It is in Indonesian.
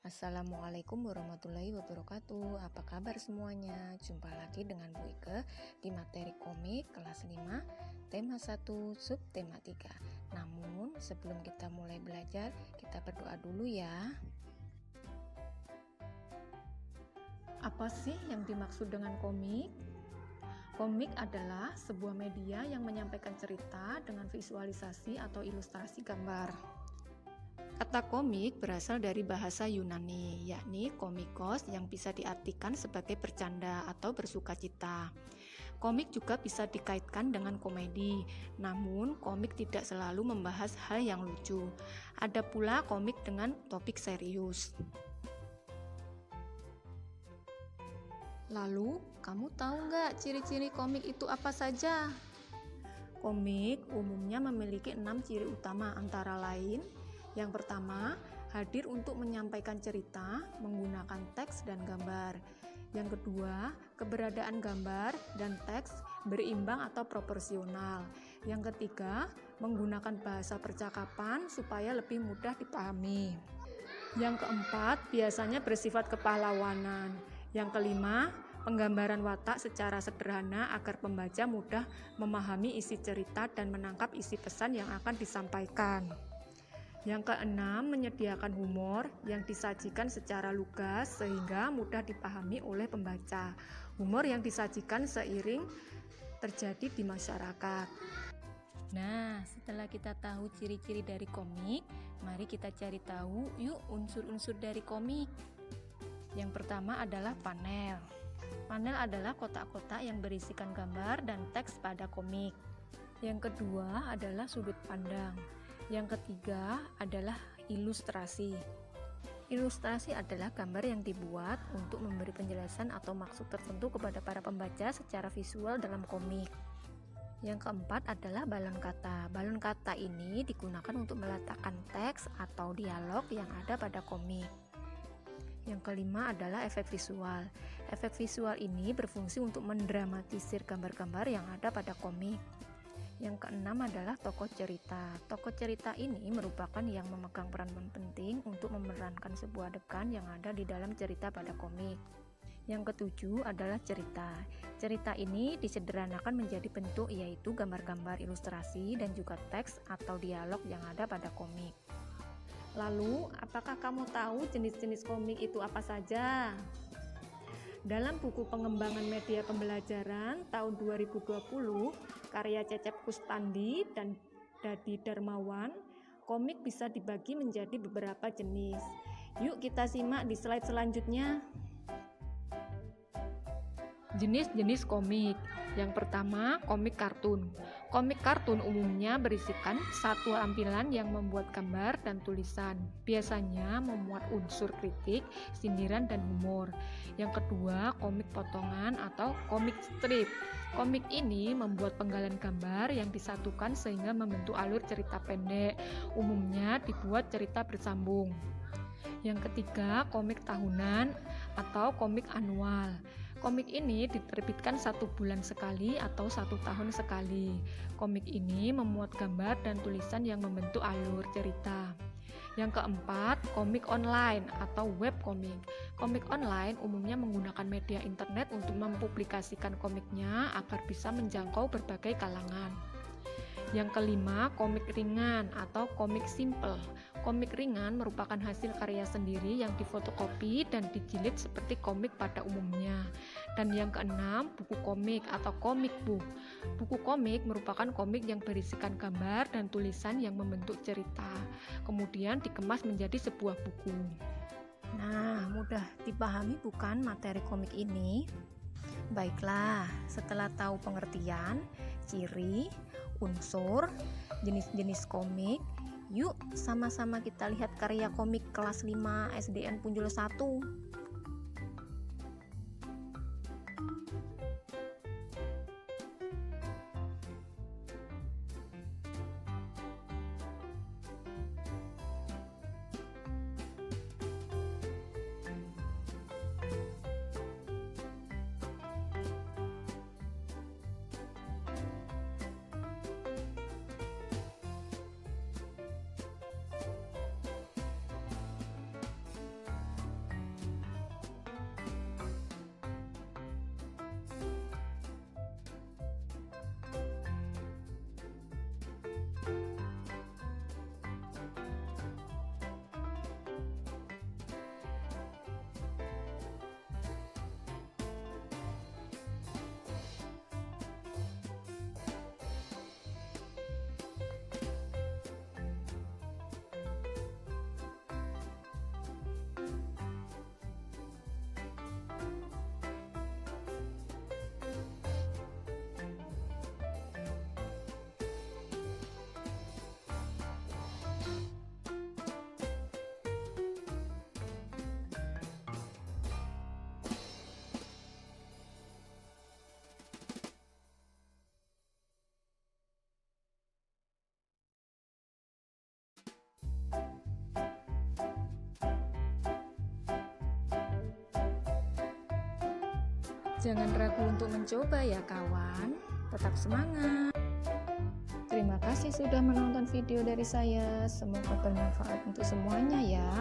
Assalamualaikum warahmatullahi wabarakatuh. Apa kabar semuanya? Jumpa lagi dengan Bu Ike di materi komik kelas 5, tema 1, subtema 3. Namun, sebelum kita mulai belajar, kita berdoa dulu ya. Apa sih yang dimaksud dengan komik? Komik adalah sebuah media yang menyampaikan cerita dengan visualisasi atau ilustrasi gambar. Kata komik berasal dari bahasa Yunani, yakni komikos yang bisa diartikan sebagai bercanda atau bersukacita. Komik juga bisa dikaitkan dengan komedi, namun komik tidak selalu membahas hal yang lucu. Ada pula komik dengan topik serius. Lalu, kamu tahu nggak ciri-ciri komik itu apa saja? Komik umumnya memiliki 6 ciri utama, antara lain: yang pertama, hadir untuk menyampaikan cerita menggunakan teks dan gambar. Yang kedua, keberadaan gambar dan teks berimbang atau proporsional. Yang ketiga, menggunakan bahasa percakapan supaya lebih mudah dipahami. Yang keempat, biasanya bersifat kepahlawanan. Yang kelima, penggambaran watak secara sederhana agar pembaca mudah memahami isi cerita dan menangkap isi pesan yang akan disampaikan. Yang keenam, menyediakan humor yang disajikan secara lugas sehingga mudah dipahami oleh pembaca. Humor yang disajikan seiring terjadi di masyarakat. Nah, setelah kita tahu ciri-ciri dari komik, mari kita cari tahu yuk unsur-unsur dari komik. Yang pertama adalah panel. Panel adalah kotak-kotak yang berisikan gambar dan teks pada komik. Yang kedua adalah sudut pandang. Yang ketiga adalah ilustrasi. Ilustrasi adalah gambar yang dibuat untuk memberi penjelasan atau maksud tertentu kepada para pembaca secara visual dalam komik. Yang keempat adalah balon kata. Balon kata ini digunakan untuk meletakkan teks atau dialog yang ada pada komik. Yang kelima adalah efek visual. Efek visual ini berfungsi untuk mendramatisir gambar-gambar yang ada pada komik. Yang keenam adalah tokoh cerita. Tokoh cerita ini merupakan yang memegang peran penting untuk memerankan sebuah adegan yang ada di dalam cerita pada komik. Yang ketujuh adalah cerita. Cerita ini disederhanakan menjadi bentuk, yaitu gambar-gambar ilustrasi dan juga teks atau dialog yang ada pada komik. Lalu, apakah kamu tahu jenis-jenis komik itu apa saja? Dalam buku pengembangan media pembelajaran tahun 2020, karya Cecep Kustandi dan Dadi Darmawan, komik bisa dibagi menjadi beberapa jenis. Yuk kita simak di slide selanjutnya. Jenis-jenis komik. Yang pertama, komik kartun. Komik kartun umumnya berisikan satu lampiran yang membuat gambar dan tulisan. Biasanya memuat unsur kritik, sindiran, dan humor. Yang kedua, komik potongan atau komik strip. Komik ini membuat penggalan gambar yang disatukan sehingga membentuk alur cerita pendek. Umumnya dibuat cerita bersambung. Yang ketiga, komik tahunan atau komik anual. Komik ini diterbitkan 1 bulan sekali atau 1 tahun sekali. Komik ini memuat gambar dan tulisan yang membentuk alur cerita. Yang keempat, komik online atau web komik. Komik online umumnya menggunakan media internet untuk mempublikasikan komiknya agar bisa menjangkau berbagai kalangan. Yang kelima, komik ringan atau komik simple. Komik ringan merupakan hasil karya sendiri yang difotokopi dan dijilid seperti komik pada umumnya. Dan yang keenam, buku komik atau comic book. Buku komik merupakan komik yang berisikan gambar dan tulisan yang membentuk cerita, kemudian dikemas menjadi sebuah buku. Nah, mudah dipahami bukan materi komik ini? Baiklah, setelah tahu pengertian, ciri, unsur, jenis-jenis komik, yuk sama-sama kita lihat karya komik kelas 5 SDN Punjul 1. Jangan ragu untuk mencoba ya kawan. Tetap semangat. Terima kasih sudah menonton video dari saya. Semoga bermanfaat untuk semuanya ya.